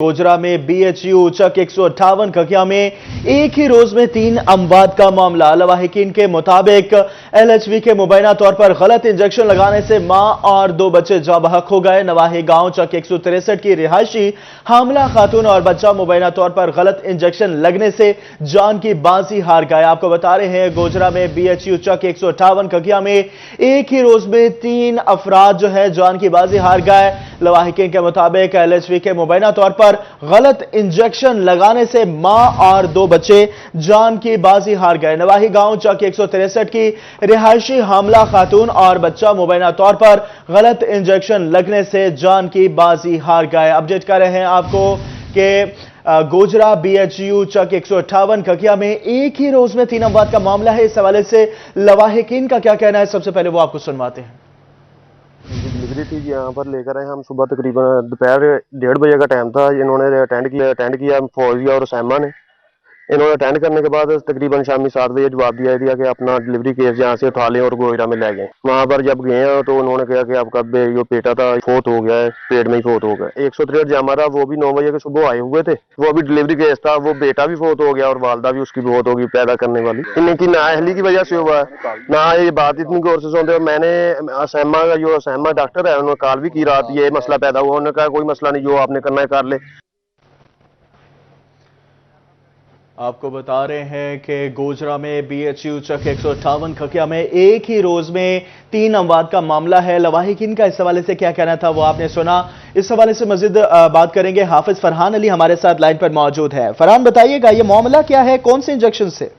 गोजरा में बीएचयू चक 158 ककिया में एक ही रोज में 3 अमवात का मामला। लवाहिकीन के मुताबिक एलएचवी के मुबैना तौर पर गलत इंजेक्शन लगाने से मां और 2 बच्चे जाँ बहक हो गए। नवाही गांव चक 163 की रिहायशी हामला खातून और बच्चा मुबैना तौर पर गलत इंजेक्शन लगने से जान की बाजी हार गए। आपको बता रहे हैं गोजरा में बीएचयू चक 158 ककिया में एक ही रोज में 3 अफराद जो है जान की बाजी हार गए। लवाहिकीन के मुताबिक एलएचवी के मुबैना तौर पर गलत इंजेक्शन लगाने से मां और 2 बच्चे जान की बाजी हार गए। नवाही गांव चक 163 की रिहायशी हामला खातून और बच्चा मुबैना तौर पर गलत इंजेक्शन लगने से जान की बाजी हार गए। अपडेट कर रहे हैं आपको कि गोजरा बीएचयू चक 158 ककिया में एक ही रोज में 3 अमवात का मामला है। इस हवाले से लवाहिकीन का क्या कहना है, सबसे पहले वो आपको सुनवाते हैं। डिलीवरी थी यहाँ पर लेकर आए हम सुबह तकरीबन दोपहर 1:30 बजे का टाइम था। इन्होंने अटेंड किया फौजिया और सैमा ने। इन्होंने अटेंड करने के बाद तकरीबन शामी 7 बजे जवाब दिया कि अपना डिलीवरी केस यहाँ से उठा लें और गोजरा में ले गए। वहाँ पर जब गए तो उन्होंने कहा कि आपका जो बेटा था फोत हो गया है, पेट में ही फोत हो गया। 163 जामा था, वो भी 9 बजे के सुबह आए हुए थे। वो भी डिलीवरी केस था, वो बेटा भी फोत हो गया और वालदा भी उसकी फोत होगी पैदा करने वाली। इनकी नाअहली की वजह से हुआ है ना, ये बात इतनी गौर से सुनते। मैंने असैमा का जो असैमा डॉक्टर है उन्होंने कॉल भी की, रात ये मसला पैदा हुआ। उन्होंने कहा कोई मसला नहीं, जो आपने करना है कर ले। आपको बता रहे हैं कि गोजरा में बीएचयू चक 158 खकिया में एक ही रोज में 3 अमवात का मामला है। लवाहिकीन का इस हवाले से क्या कहना था वो आपने सुना। इस हवाले से मजीद बात करेंगे। हाफिज फरहान अली हमारे साथ लाइन पर मौजूद है। फरहान बताइएगा ये मामला क्या है, कौन से इंजेक्शन से?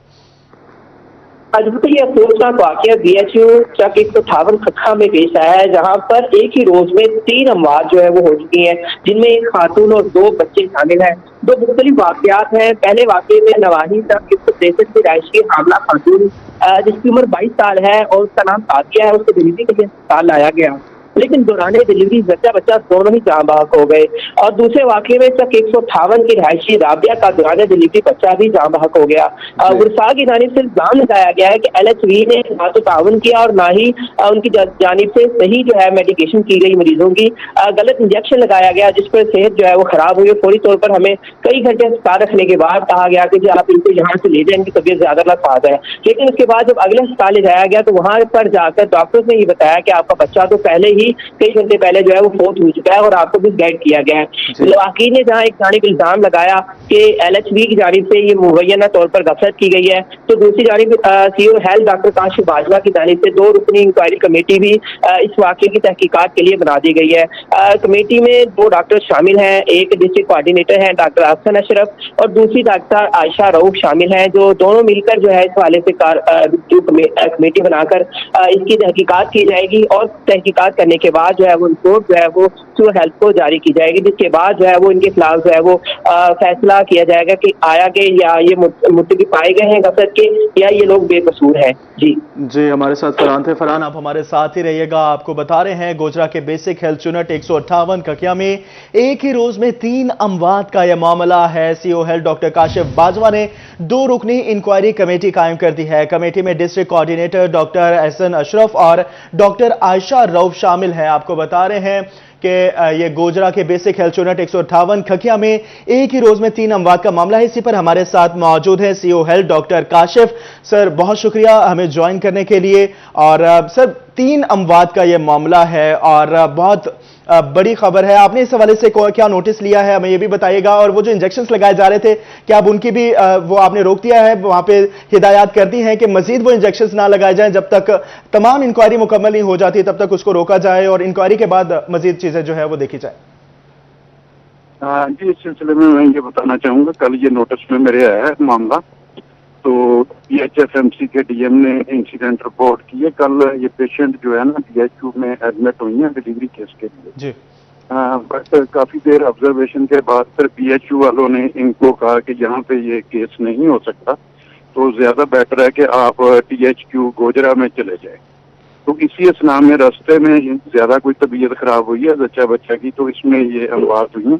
ये अफसोसनाक वाकया बीएचयू चक 158 खखा में पेश आया है, जहां पर एक ही रोज में 3 अमवात जो है वो हो चुकी हैं, जिनमें एक खातून और 2 बच्चे शामिल हैं। 2 मुख्तलिफ वाकयात हैं। पहले वाकये में नवाही चक 163 की रिहायशी हामला खातून जिसकी उम्र 22 साल है और उसका नाम सादिया है, उसको डिलीवरी के लिए अस्पताल लाया गया, लेकिन दौरान डिलीवरी बच्चा दोनों ही जाँ बहक हो गए। और दूसरे वाकये में चक 158 की रिहायशी राबिया का दौरान डिलीवरी बच्चा भी जाँ बहक हो गया। गुरसा की जानिब से इल्जाम लगाया गया है कि एलएचवी ने ना तो ताउन किया और ना ही उनकी जानिब से सही जो है मेडिकेशन की गई। मरीजों की गलत इंजेक्शन लगाया गया, जिस पर सेहत जो है वो खराब हुई। फौरी तौर पर हमें कई घंटे अस्पताल रखने के बाद कहा गया कि आप इनको यहाँ से ले जाए, इनकी तबीयत ज्यादा नासाज है। लेकिन उसके बाद जब अगले अस्पताल ले जाया गया तो वहां पर जाकर डॉक्टर्स ने ये बताया कि आपका बच्चा तो पहले ही कई घंटे पहले जो है वो फोत हो चुका है और आपको भी गाइड किया गया है। लवाहिकीन ने जहां एक जानिब इल्जाम लगाया कि एलएचवी की जानिब से ये मुबैना तौर पर गफलत की गई है, तो दूसरी जानिब CO health doctor Kashif Bajwa की जानिब से 2 रुकनी इंक्वायरी कमेटी भी इस वाकये की तहकीकात के लिए बना दी गई है। कमेटी में 2 डॉक्टर शामिल हैं, एक डिस्ट्रिक्ट कोऑर्डिनेटर है डॉक्टर अहसन अशरफ और दूसरी डॉक्टर आयशा रऊफ शामिल हैं, जो दोनों मिलकर जो है इस हवाले से कमेटी बनाकर इसकी तहकीकात की जाएगी और तहकीकात करने के बाद जो है वो रिपोर्ट जो है वो सीओ हेल्थ को जारी की जाएगी, जिसके बाद जो है वो इनके खिलाफ जो है वो फैसला किया जाएगा कि आया के या ये मुत्तकी पाए गए हैं गफलत के या ये लोग बेकसूर हैं। जी हमारे साथ फरहान थे। फरहान आप हमारे साथ ही रहिएगा। आपको बता रहे हैं गोजरा के बेसिक हेल्थ यूनिट 158 ककिया में एक ही रोज में 3 अमवात का यह मामला है। CO health doctor Kashif Bajwa ने 2 रुकनी इंक्वायरी कमेटी कायम कर दी है। कमेटी में district coordinator doctor Ahsan Ashraf और डॉक्टर आयशा रऊफ शामिल है। आपको बता रहे हैं कि ये गोजरा के बेसिक हेल्थ यूनिट 158 खकिया में एक ही रोज में 3 अमवात का मामला है। इसी पर हमारे साथ मौजूद है CO health doctor Kashif. Sir बहुत शुक्रिया हमें ज्वाइन करने के लिए। और सर 3 अमवात का ये मामला है और बहुत बड़ी खबर है। आपने इस हवाले से क्या नोटिस लिया है, हमें ये भी बताइएगा। और वो जो इंजेक्शंस लगाए जा रहे थे, क्या अब उनकी भी वो आपने रोक दिया है, वहां पे हिदायत कर दी हैं कि मजीद वो इंजेक्शंस ना लगाए जाएं जब तक तमाम इंक्वायरी मुकम्मल नहीं हो जाती, तब तक उसको रोका जाए और इंक्वायरी के बाद मजीद चीजें जो है वो देखी जाए? जी, इस सिलसिले में मैं ये बताना चाहूंगा, कल ये नोटिस में मेरे आया है मामला, तो PHFMC के डीएम ने इंसिडेंट रिपोर्ट की है। कल ये पेशेंट जो है ना बीएचयू में एडमिट हुई है डिलीवरी केस के लिए जी। बट काफी देर ऑब्जर्वेशन के बाद फिर बीएचयू वालों ने इनको कहा कि यहाँ पे ये केस नहीं हो सकता, तो ज्यादा बेटर है कि आप THQ गोजरा में चले जाए। तो इसी असना में रास्ते में ज्यादा कोई तबीयत खराब हुई है बच्चा की, तो इसमें ये अमवात हुई है।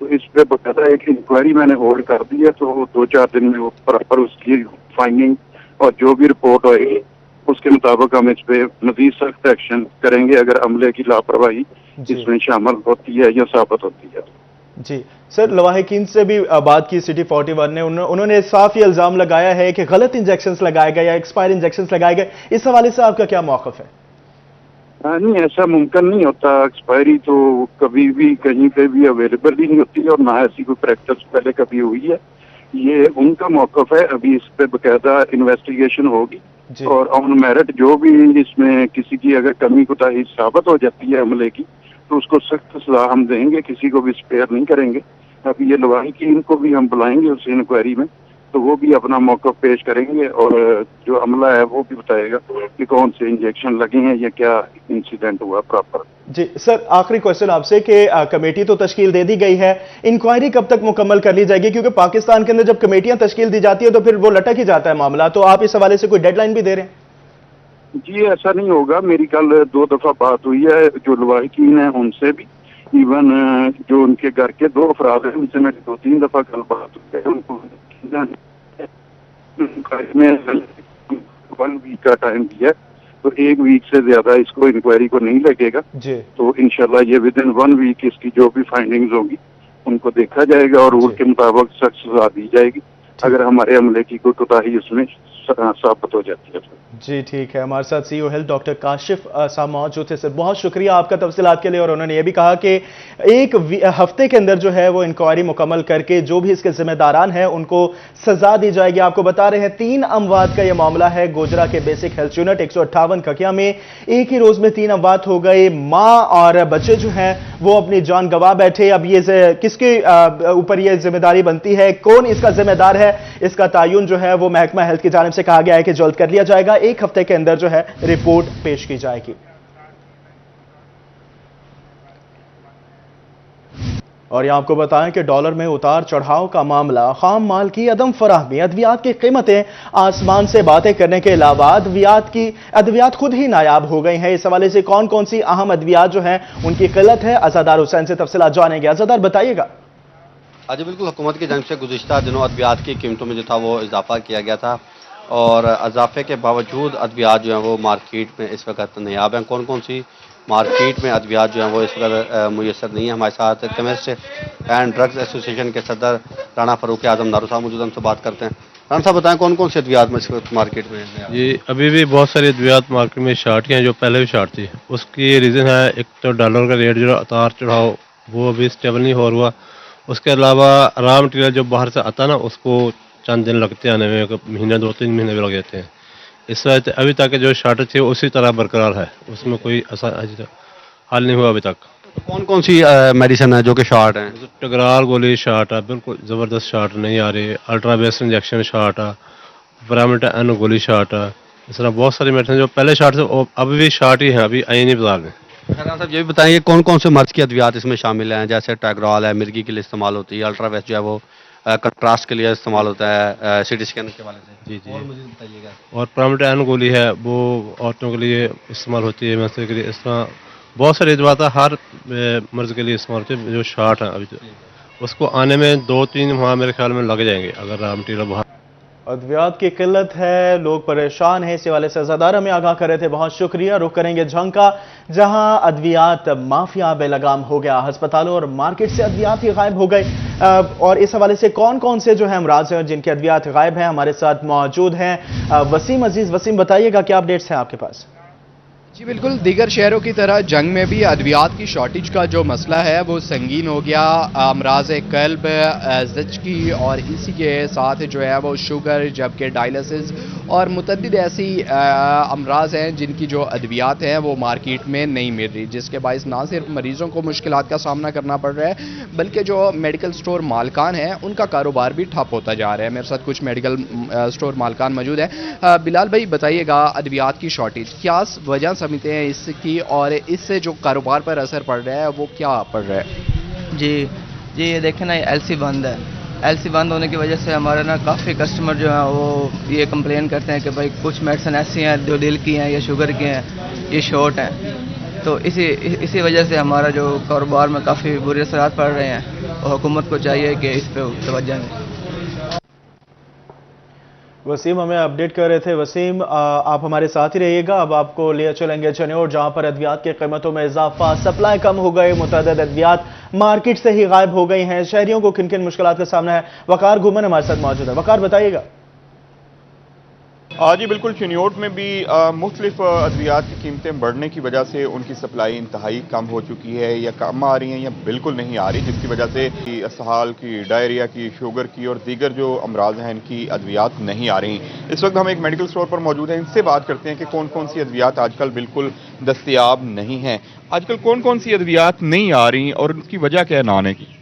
तो इस पे बकायदा एक इंक्वायरी मैंने होल्ड कर दी है, तो 2-4 दिन में वो प्रॉपर उसकी फाइंडिंग और जो भी रिपोर्ट होगी उसके मुताबिक हम इस पे मजीद सख्त एक्शन करेंगे अगर अमले की लापरवाही इसमें शामिल होती है या साबित होती है। جی سر، لواحقین سے بھی بات کی سٹی 41 نے، انہوں نے صاف یہ الزام لگایا ہے کہ غلط انجیکشنز لگائے گئے یا ایکسپائر انجیکشنز لگائے گئے، اس حوالے سے آپ کا کیا موقف ہے؟ نہیں، ایسا ممکن نہیں ہوتا. ایکسپائری تو کبھی بھی کہیں پہ بھی اویلیبل ہی نہیں ہوتی ہے، اور نہ ایسی کوئی پریکٹس پہلے کبھی ہوئی ہے. یہ ان کا موقف ہے. ابھی اس پہ باقاعدہ انویسٹیگیشن ہوگی جی اور آن میرٹ جو بھی اس میں کسی کی اگر کمی کوتاہی ثابت ہو جاتی ہے عملے کی تو اس کو سخت سزا ہم دیں گے، کسی کو بھی اسپیئر نہیں کریں گے. اب یہ لواحقین کو بھی ہم بلائیں گے اس انکوائری میں، تو وہ بھی اپنا موقف پیش کریں گے اور جو عملہ ہے وہ بھی بتائے گا کہ کون سے انجیکشن لگے ہیں یا کیا انسیڈنٹ ہوا پراپر. جی سر، آخری کوشچن آپ سے کہ کمیٹی تو تشکیل دے دی گئی ہے، انکوائری کب تک مکمل کر لی جائے گی؟ کیونکہ پاکستان کے اندر جب کمیٹیاں تشکیل دی جاتی ہیں تو پھر وہ لٹک ہی جاتا ہے معاملہ، تو آپ اس حوالے سے کوئی ڈیڈ لائن بھی دے رہے ہیں؟ جی ایسا نہیں ہوگا. میری کل 2 دفعہ بات ہوئی ہے جو لواحقین ہیں ان سے بھی، ایون جو ان کے گھر کے 2 افراد ہیں ان سے میری 2-3 دفعہ کل بات ہوئی ہے. ان کو میں 1 ویک کا ٹائم دیا ہے، تو 1 ویک سے زیادہ اس کو انکوائری کو نہیں لگے گا. جی تو انشاءاللہ یہ ودن 1 ویک اس کی جو بھی فائنڈنگز ہوگی ان کو دیکھا جائے گا اور رول کے مطابق سخت سزا دی جائے گی اگر ہمارے عملے کی کوئی کوتاہی اس میں ثابت ہو جاتی ہے. جی ٹھیک ہے، ہمارے ساتھ سی او ہیلتھ ڈاکٹر کاشف صاحب موجود تھے. سر بہت شکریہ آپ کا تفصیلات کے لیے، اور انہوں نے یہ بھی کہا کہ 1 ہفتے کے اندر جو ہے وہ انکوائری مکمل کر کے جو بھی اس کے ذمہ داران ہیں ان کو سزا دی جائے گی. آپ کو بتا رہے ہیں 3 اموات کا یہ معاملہ ہے گوجرا کے بیسک ہیلتھ یونٹ 158 کھکیا میں. ایک ہی روز میں 3 اموات ہو گئے، ماں اور بچے جو ہیں وہ اپنی جان گنوا بیٹھے. اب یہ کس کے اوپر یہ ذمہ داری بنتی ہے، کون اس کا ذمہ دار ہے، اس کا تعین جو ہے وہ محکمہ ہیلتھ کی جانب سے کہا گیا ہے کہ جلد کر لیا جائے گا. 1 ہفتے کے اندر جو ہے رپورٹ پیش کی جائے گی. اور یہاں آپ کو بتائیں کہ ڈالر میں اتار چڑھاؤ کا معاملہ، خام مال کی عدم فراہمی، ادویات کی قیمتیں آسمان سے باتیں کرنے کے علاوہ ادویات خود ہی نایاب ہو گئی ہیں. اس حوالے سے کون کون سی اہم ادویات جو ہیں ان کی قلت ہے، عزادار حسین سے تفصیلات جانیں گے. عزادار بتائیے گا. جی بالکل، حکومت کی جانب سے گزشتہ دنوں ادویات کی قیمتوں میں جو تھا وہ اضافہ کیا گیا تھا، اور اضافے کے باوجود ادویات جو ہیں وہ مارکیٹ میں اس وقت نایاب ہیں. کون کون سی مارکیٹ میں ادویات جو ہیں وہ اس وقت میسر نہیں ہیں؟ ہمارے ساتھ کیمسٹ اینڈ ڈرگز ایسوسیشن کے صدر رانا فاروق اعظم نارو صاحب موجود ہیں، ہم سے بات کرتے ہیں. رانا صاحب بتائیں کون کون سی ادویات میں اس وقت مارکیٹ میں ہیں؟ جی ابھی بھی بہت ساری ادویات مارکیٹ میں شارٹ ہیں جو پہلے بھی شارٹ تھی. اس کی ریزن ہے ایک تو ڈالر کا ریٹ جو اتار چڑھاؤ وہ ابھی اسٹیبل نہیں ہو رہا. اس کے علاوہ را مٹیریل جو باہر سے آتا ہے نا اس کو چند دن لگتے ہیں آنے میں، مہینے 2-3 مہینے بھی لگ جاتے ہیں. اس وجہ ابھی تک جو شارٹیج تھی اسی طرح برقرار ہے، اس میں کوئی حل نہیں ہوا ابھی تک. کون کون سی میڈیسن ہے جو کہ شارٹ ہیں؟ ٹگرار گولی شارٹ ہے، بالکل زبردست شارٹ نہیں آ رہی. الٹرا بیس انجیکشن شارٹ ہے، پرامیٹا این گولی شارٹ ہے. اس طرح بہت ساری میڈیسن جو پہلے شارٹ تھے وہ ابھی بھی شارٹ ہی ہیں، ابھی آئی نہیں بازار میں. رانا صاحب یہ بھی بتائیں کون کون سے مرض کی ادویات اس میں شامل ہیں؟ جیسے ٹیگرال ہے، مرگی کے لیے استعمال ہوتی ہے، الٹرا ویس جو ہے وہ کنٹراسٹ کے لیے استعمال ہوتا ہے سی ٹی اسکین کے حوالے سے. جی اور مزید بتائیے گا. اور پرامیٹا این گولی ہے وہ عورتوں کے لیے استعمال ہوتی ہے، مسئلے کے لیے. اس طرح بہت ساری ادویات ہر مرض کے لیے استعمال ہوتی ہے جو شارٹ ہیں. ابھی اس کو آنے میں 2-3 ماہ میرے خیال میں لگ جائیں گے اگر را مٹیریل باہر. ادویات کی قلت ہے، لوگ پریشان ہیں، اس حوالے سے عزادار ہمیں آگاہ کر رہے تھے. بہت شکریہ. رخ کریں گے جھنگ کا، جہاں ادویات مافیا بے لگام ہو گیا. ہسپتالوں اور مارکیٹ سے ادویات ہی غائب ہو گئے. اور اس حوالے سے کون کون سے جو ہیں امراض ہیں جن کے ادویات غائب ہیں، ہمارے ساتھ موجود ہیں وسیم عزیز. وسیم بتائیے گا کیا اپڈیٹس ہیں آپ کے پاس؟ جی بالکل، دیگر شہروں کی طرح جنگ میں بھی ادویات کی شارٹیج کا جو مسئلہ ہے وہ سنگین ہو گیا. امراض قلب، زچگی اور اسی کے ساتھ جو ہے وہ شوگر، جبکہ ڈائلسس اور متعدد ایسی امراض ہیں جن کی جو ادویات ہیں وہ مارکیٹ میں نہیں مل رہی، جس کے باعث نہ صرف مریضوں کو مشکلات کا سامنا کرنا پڑ رہا ہے بلکہ جو میڈیکل سٹور مالکان ہیں ان کا کاروبار بھی ٹھپ ہوتا جا رہا ہے. میرے ساتھ کچھ میڈیکل سٹور مالکان موجود ہیں. بلال بھائی بتائیے گا، ادویات کی شارٹیج کیا وجہ سمجھتے ہیں اس کی، اور اس سے جو کاروبار پر اثر پڑ رہا ہے وہ کیا پڑ رہا ہے؟ جی یہ دیکھیں نا، ایل سی بند ہے. ایل سی بند ہونے کی وجہ سے ہمارے نا کافی کسٹمر جو ہیں وہ یہ کمپلین کرتے ہیں کہ بھائی کچھ میڈیسن ایسی ہیں جو دل کی ہیں یا شوگر کی ہیں، یہ شارٹ ہیں. تو اسی وجہ سے ہمارا جو کاروبار میں کافی برے اثرات پڑ رہے ہیں، اور حکومت کو چاہیے کہ اس پہ توجہ دیں. وسیم ہمیں اپڈیٹ کر رہے تھے. وسیم آپ ہمارے ساتھ ہی رہیے گا. اب آپ کو لے چلیں گے چنیور، جہاں پر ادویات کی قیمتوں میں اضافہ، سپلائی کم ہو گئے، متعدد ادویات मार्केट से ही गायब हो गई हैं। शहरियों को किन किन मुश्किलात का सामना है, वकार घुमन हमारे साथ मौजूद है। वकार, बताइएगा। जी बिल्कुल, चिन्योट में भी मुख्तलिफ अद्वियात की कीमतें बढ़ने की वजह से उनकी सप्लाई इंतहाई कम हो चुकी है, या कम आ रही हैं या बिल्कुल नहीं आ रही, जिसकी वजह से इसहाल की, डायरिया की, शुगर की और दीगर जो अमराज हैं इनकी अद्वियात नहीं आ रही। इस वक्त हम एक मेडिकल स्टोर पर मौजूद हैं, इनसे बात करते हैं कि कौन कौन सी अद्वियात आजकल बिल्कुल दस्तयाब नहीं हैं। आजकल कौन कौन सी अद्वियात नहीं आ रही और उनकी वजह क्या है ना आने की?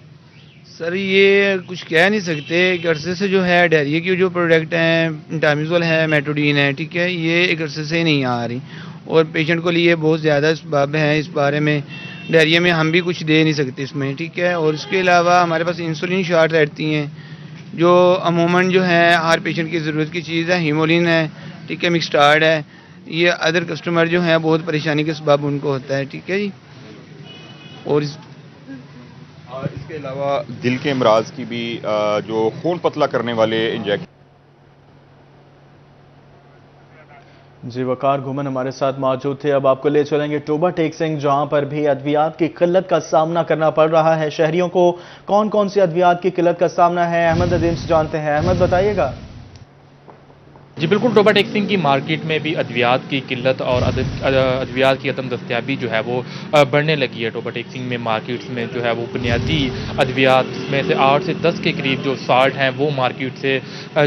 सर ये कुछ कह नहीं सकते। एक अरसे से जो है डायरिया की जो प्रोडक्ट हैं, टामिजोल है, मेट्रोडीन है, ठीक है, ये एक अरसे से नहीं आ रही और पेशेंट को लिए बहुत ज़्यादा इसबाब हैं। इस बारे में डायरिया में हम भी कुछ दे नहीं सकते इसमें, ठीक है। और इसके अलावा हमारे पास इंसुलिन शॉट रहती हैं जो अमूमन जो है हर पेशेंट की ज़रूरत की चीज़ है। हीमोलिन है, ठीक है, मिक्सटार्ड है। ये अदर कस्टमर जो हैं बहुत परेशानी के सबब उनको होता है, ठीक है जी। और इसके अलावा दिल के अमराज की भी जो खून पतला करने वाले इंजेक्शन। जी, वकार घुमन हमारे साथ मौजूद थे। अब आपको ले चलेंगे टोबा टेक सिंह, जहां पर भी अद्वियात की किल्लत का सामना करना पड़ रहा है। शहरियों को कौन कौन सी अद्वियात की किल्लत का सामना है, अहमद नदीम से जानते हैं। अहमद, बताइएगा। जी बिल्कुल, टोबा टेक सिंह की मार्केट में भी अद्वियात की किल्लत और अद्वियात की अदम दस्तयाबी जो है वो बढ़ने लगी है। टोबा टेक सिंह में मार्केट्स में जो है वो बुनियादी अद्वियात में से 8 से 10 के करीब जो साल्ट हैं वो मार्केट से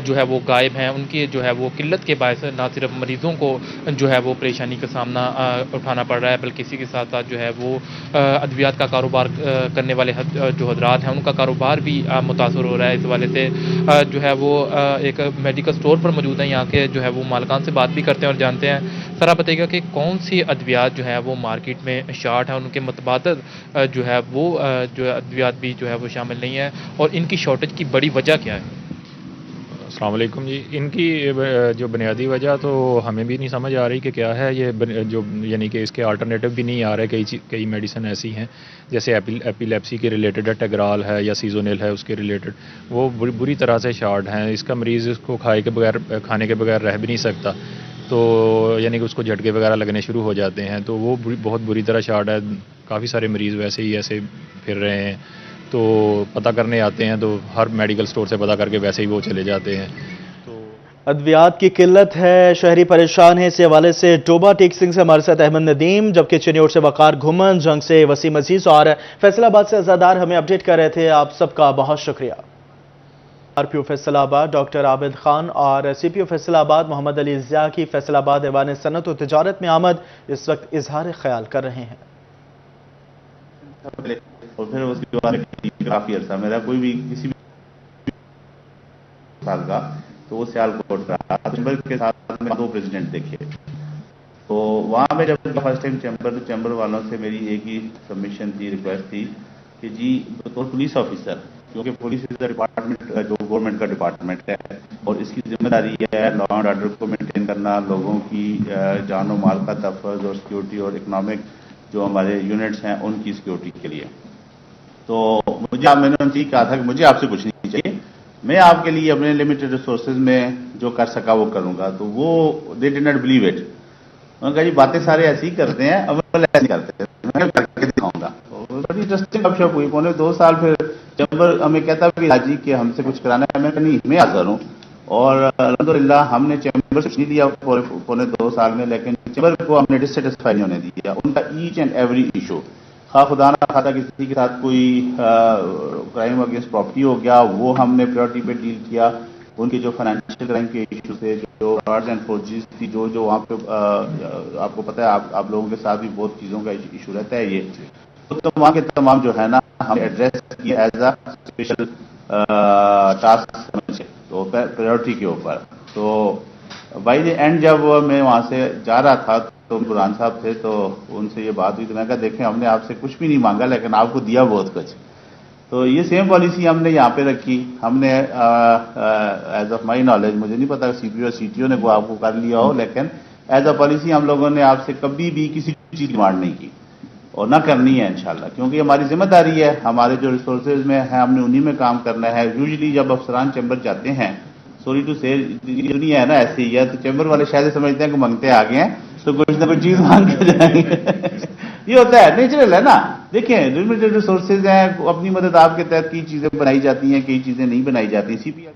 जो है वो गायब हैं। उनकी जो है वो किल्लत के बायस ना सिर्फ मरीज़ों को जो है वो परेशानी का सामना उठाना पड़ रहा है, बल्कि इसी के साथ साथ जो है वो अद्वियात का कारोबार करने वाले जो हजरात हैं उनका कारोबार भी मुतासर हो रहा है। इस वाले से जो है वो एक मेडिकल स्टोर पर मौजूद है, के जो है वो मालिकान से बात भी करते हैं और जानते हैं। सर आप बताइएगा कि कौन सी अद्वियात जो है वो मार्केट में शॉर्ट है, उनके मुतबादल जो है वो जो अद्वियात भी जो है वो शामिल नहीं है और इनकी शॉर्टेज की बड़ी वजह क्या है? अस्सलाम वालेकुम जी। इनकी जो बुनियादी वजह तो हमें भी नहीं समझ आ रही कि क्या है ये, जो यानी कि इसके अल्टरनेटिव भी नहीं आ रहे। कई मेडिसिन ऐसी हैं जैसे एपिलेप्सी के रिलेटेड है, टेग्राल है या सीजोनिल है, उसके रिलेटेड वो बुरी तरह से शॉर्ट हैं। इसका मरीज़ इसको खाने के बगैर रह भी नहीं सकता, तो यानी कि उसको झटके वगैरह लगने शुरू हो जाते हैं, तो वो बहुत बुरी तरह शॉर्ट है। काफ़ी सारे मरीज़ वैसे ही ऐसे फिर रहे हैं, तो पता करने आते हैं तो हर मेडिकल स्टोर से पता करके वैसे ही वो चले जाते हैं। तो अद्वियात की किल्लत है, शहरी परेशान है। इस हवाले से टोबा टेक सिंह से हमारे साथ अहमद नदीम, जबकि चिन्योट से वकार घुमन, जंग से वसीम अजीज और फैसलाबाद से अजादार हमें अपडेट कर रहे थे। आप सबका बहुत शुक्रिया। आरपीओ फैसलाबाद डॉक्टर आबिद खान और सीपीओ फैसलाबाद मोहम्मद अली ज़िया की फैसलाबाद ऐवान सनत और तिजारत में आमद इस वक्त इजहार ख्याल कर रहे हैं। और फिर उसके बाद काफी अर्सा मेरा कोई भी किसी भी साल का, तो वो सियालकोट का चैम्बर के साथ में 2 प्रेसिडेंट देखे। तो वहाँ पे जब फर्स्ट टाइम चैम्बर वालों से मेरी एक ही सबमिशन थी, रिक्वेस्ट थी कि जी तो पुलिस ऑफिसर, क्योंकि पुलिस इज द डिपार्टमेंट जो गवर्नमेंट का डिपार्टमेंट है और इसकी जिम्मेदारी है लॉ एंड ऑर्डर को मेंटेन करना, लोगों की जान और माल का तहफ़्फ़ुज़ और सिक्योरिटी और इकोनॉमिक जो हमारे यूनिट्स हैं उनकी सिक्योरिटी के लिए। तो मैंने उनसे कहा था कि मुझे आपसे कुछ नहीं चाहिए, मैं आपके लिए अपने लिमिटेड रिसोर्सेज में जो कर सका वो करूंगा। तो वो they did not believe it. उन्होंने कहा जी बातें सारे ऐसे ही करते हैं, अव्वल ऐसे करते हैं, मैं करके दिखाऊंगा। बड़ी इंटरेस्टिंग गपशप हुई। 2 साल फिर चैम्बर हमें कहता कि हाजी कि हमसे कुछ कराना है। मैं नहीं, मैं हाजिर हूँ। और अल्हम्दुलिल्लाह हमने चैम्बर से नहीं लिया 2 साल में, लेकिन चैम्बर को हमने डिससेटिस्फाई नहीं होने दिया। उनका ईच एंड एवरी इशू, खुदा ना खाता किसी के साथ कोई क्राइम अगेंस्ट प्रॉपर्टी हो गया, वो हमने प्रायोरिटी पे डील किया। उनके जो फाइनेंशियल क्राइम के इशू थे, जो फ्रॉड्स एंड फोर्जरीज थी, जो वहाँ पे आपको पता है, आप लोगों के साथ भी बहुत चीज़ों का इशू रहता है। ये तो वहाँ के तमाम जो है ना हम एड्रेस किया एज अ स्पेशल टास्क समझे, तो प्रायोरिटी के ऊपर। तो बाई द एंड जब मैं वहाँ से जा रहा था तो बुरहान साहब थे, तो उनसे ये बात हुई, तो मैं कहा देखें हमने आपसे कुछ भी नहीं मांगा लेकिन आपको दिया बहुत कुछ। तो ये सेम पॉलिसी हमने यहाँ पे रखी। हमने एज ऑफ माई नॉलेज, मुझे नहीं पता सीपीओ और सीटीओ ने वो आपको कर लिया हो, लेकिन एज अ पॉलिसी हम लोगों ने आपसे कभी भी किसी चीज़ की डिमांड नहीं की और ना करनी है इंशाल्लाह, क्योंकि हमारी जिम्मेदारी है। हमारे जो रिसोर्सेज में है हमने उन्हीं में काम करना है। यूजुअली जब अफसरान चैम्बर जाते हैं, सॉरी टू से दुनिया है ना ऐसी ही है, तो चैम्बर वाले शायद समझते हैं कि मंगते आ गए हैं तो कुछ ना कुछ चीज मांग के जाएंगे। ये होता है, नेचुरल है ना। देखें लिमिटेड रिसोर्सेज हैं, अपनी मदद आपके तहत कई चीजें बनाई जाती हैं, कई चीजें नहीं बनाई जाती। CPR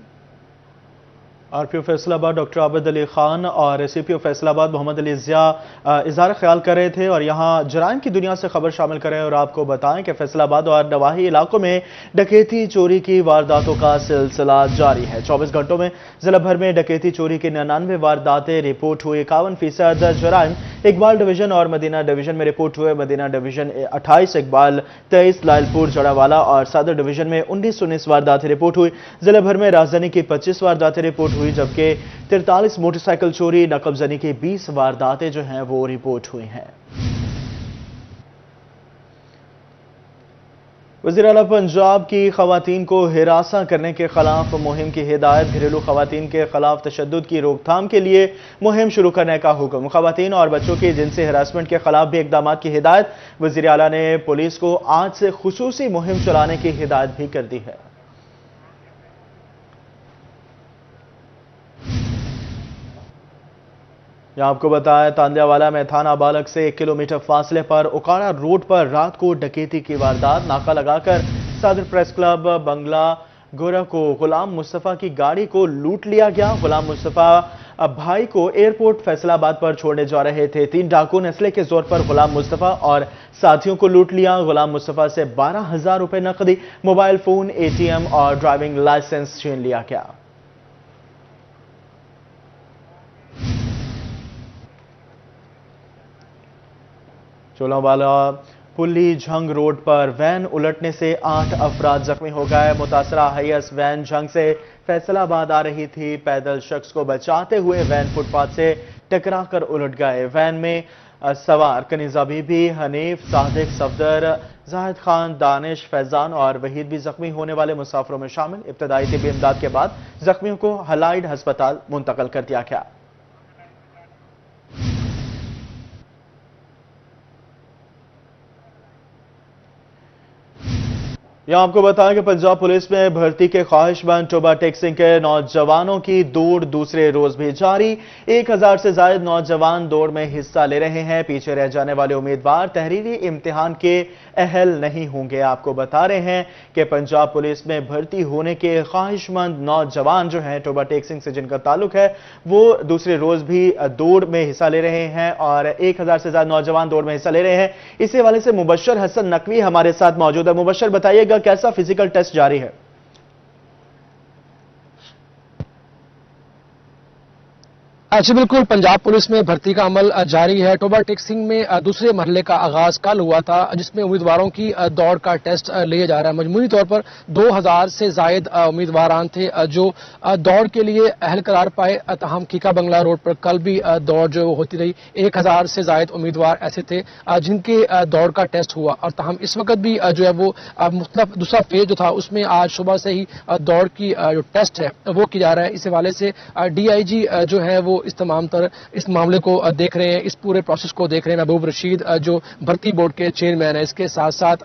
RPO Faisalabad doctor Abid Ali Khan और सीपीओ फैसलाबाद मोहम्मद अली जिया इजहार ख्याल कर रहे थे और यहाँ जराइम की दुनिया से खबर शामिल करें और आपको बताएं कि फैसलाबाद और नवाही इलाकों में डकैती चोरी की वारदातों का सिलसिला जारी है। 24 घंटों में जिला भर में डकैती चोरी की 99 वारदातें रिपोर्ट हुई। 51% जराइम इकबाल डिवीजन और मदीना डिवीजन में रिपोर्ट हुए। मदीना डिवीजन 28, इकबाल 23, लालपुर जड़ावाला और सदर डिवीजन में 19 वारदातें रिपोर्ट हुई। जिला भर में राजधानी की 25 वारदातें रिपोर्ट हुई, जबकि 43 मोटरसाइकिल चोरी, नकबजनी की 20 वारदातें जो हैं वो रिपोर्ट हुई हैं। वज़ीर आला पंजाब की खवातीन को हिरासा करने के खिलाफ मुहिम की हिदायत। घरेलू खवातीन के खिलाफ तशद्दुद की रोकथाम के लिए मुहिम शुरू करने का हुक्म। खवातीन और बच्चों की जिनसी हरासमेंट के खिलाफ भी इकदाम की हिदायत। वज़ीर आला ने पुलिस को आज से खुसूसी मुहिम चलाने की हिदायत भी कर दी है। यहां आपको बताया तांदियावाला में थाना बालक से 1 किलोमीटर फासले पर उकाड़ा रोड पर रात को डकैती की वारदात। नाका लगाकर सदर प्रेस क्लब बंगला गोरा को गुलाम मुस्तफा की गाड़ी को लूट लिया गया। गुलाम मुस्तफा भाई को एयरपोर्ट फैसलाबाद पर छोड़ने जा रहे थे। 3 डाकू ने असले के जोर पर गुलाम मुस्तफा और साथियों को लूट लिया। गुलाम मुस्तफा से 12,000 रुपए नकदी, मोबाइल फोन, ATM और ड्राइविंग लाइसेंस छीन लिया गया। चोलावाला पुली झंग रोड पर वैन उलटने से 8 अफराद जख्मी हो गए। मुतासरा हाइस वैन झंग से फैसलाबाद आ रही थी। पैदल शख्स को बचाते हुए वैन फुटपाथ से टकराकर उलट गए। वैन में सवार कनीजा बीबी, हनीफ, सादिक, सफदर, जाहिद खान, दानिश, फैजान और वहीद भी जख्मी होने वाले मुसाफिरों में शामिल। इब्तदाई तिब्बी इमदाद के बाद जख्मियों को हलाइड अस्पताल मुंतकिल कर दिया गया। यहां आपको बताएं कि पंजाब पुलिस में भर्ती के ख्वाहिशमंद टोबा टेक्सिंग के नौजवानों की दौड़ दूसरे रोज भी जारी। 1000 से ज्यादा नौजवान दौड़ में हिस्सा ले रहे हैं। पीछे रह जाने वाले उम्मीदवार तहरीरी इम्तिहान के अहल नहीं होंगे। आपको बता रहे हैं कि पंजाब पुलिस में भर्ती होने के ख्वाहिशमंद नौजवान जो हैं टोबा टेक्सिंग से जिनका ताल्लुक है वो दूसरे रोज भी दौड़ में हिस्सा ले रहे हैं और 1000 से ज्यादा नौजवान दौड़ में हिस्सा ले रहे हैं। इसी हवाले से मुबशर हसन नकवी हमारे साथ मौजूद है। मुबशर, बताइएगा कैसा फिजिकल टेस्ट जारी है? जी बिल्कुल, पंजाब पुलिस में भर्ती का अमल जारी है। टोबा टेक्सिंग में दूसरे मरहले का आगाज कल हुआ था, जिसमें उम्मीदवारों की दौड़ का टेस्ट लिया जा रहा है। मजमूरी तौर पर 2000 से जायद उम्मीदवारान थे जो दौड़ के लिए अहल करार पाए। तहम खीका बंगला रोड पर कल भी दौड़ जो होती रही। 1000 से जायद उम्मीदवार ऐसे थे जिनके दौड़ का टेस्ट हुआ और तहम इस वक्त भी जो है वो मुख्तलिफ दूसरा फेज जो था उसमें आज सुबह से ही दौड़ की जो टेस्ट है वो की जा रहा है। इस हवाले से DIG जो है वो इस तमाम तरह इस मामले को देख रहे हैं, इस पूरे प्रोसेस को देख रहे हैं। महबूब रशीद जो भर्ती बोर्ड के चेयरमैन है, इसके साथ साथ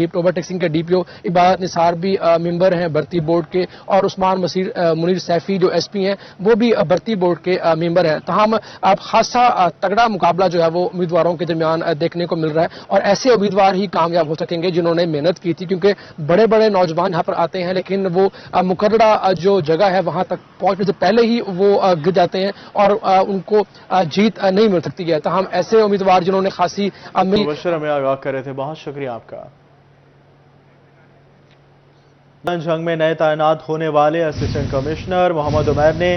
टोबा टेक्सिंग के DPO इबादत निसार भी मेंबर हैं भर्ती बोर्ड के और उस्मान मुनीर सैफी जो SP हैं वो भी भर्ती बोर्ड के मेंबर हैं। तमाम खासा तगड़ा मुकाबला जो है वो उम्मीदवारों के दरमियान देखने को मिल रहा है और ऐसे उम्मीदवार ही कामयाब हो सकेंगे जिन्होंने मेहनत की थी, क्योंकि बड़े बड़े नौजवान यहाँ पर आते हैं लेकिन वो मुकर्ररा जो जगह है वहां तक पहुंचने से पहले ही वो गिर जाते हैं और उनको जीत नहीं मिल सकती है। तहम ऐसे उम्मीदवार जिन्होंने खासी मुबशर हमें आगाह कर रहे थे, बहुत शुक्रिया आपका। जंग में नए तैनात होने वाले असिस्टेंट कमिश्नर मोहम्मद उमैर ने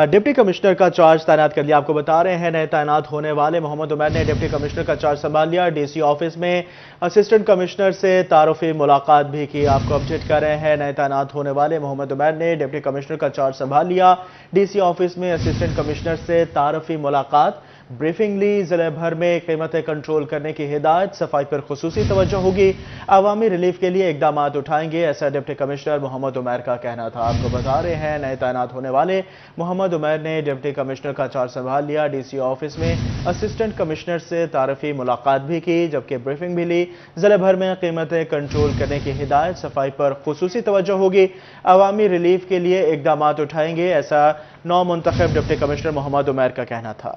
डिप्टी कमिश्नर का चार्ज तैनात कर लिया। आपको बता रहे हैं नए तैनात होने वाले मोहम्मद उमैर ने डिप्टी कमिश्नर का चार्ज संभाल लिया। DC ऑफिस में असिस्टेंट कमिश्नर से तारुफी मुलाकात भी की। आपको अपडेट कर रहे हैं नए तैनात होने वाले मोहम्मद उमैर ने डिप्टी कमिश्नर का चार्ज संभाल लिया। DC ऑफिस में असिस्टेंट कमिश्नर से तारुफी मुलाकात, ब्रीफिंग ली। जिले भर में कीमतें कंट्रोल करने की हिदायत, सफाई पर खुसूसी तवज्जो होगी, अवामी रिलीफ के लिए इकदाम उठाएंगे, ऐसा डिप्टी कमिश्नर मोहम्मद उमैर का कहना था। आपको बता रहे हैं नए तैनात होने वाले मोहम्मद उमैर ने डिप्टी कमिश्नर का चार्ज संभाल लिया। DC ऑफिस में असिस्टेंट कमिश्नर से तारफी मुलाकात भी की, जबकि ब्रीफिंग भी ली। जिले भर में कीमतें कंट्रोल करने की हिदायत, सफाई पर खुसूसी तवज्जो होगी, अवामी रिलीफ के लिए इकदाम उठाएंगे, ऐसा नौ मुंतखब डिप्टी कमिश्नर मोहम्मद उमैर का कहना था।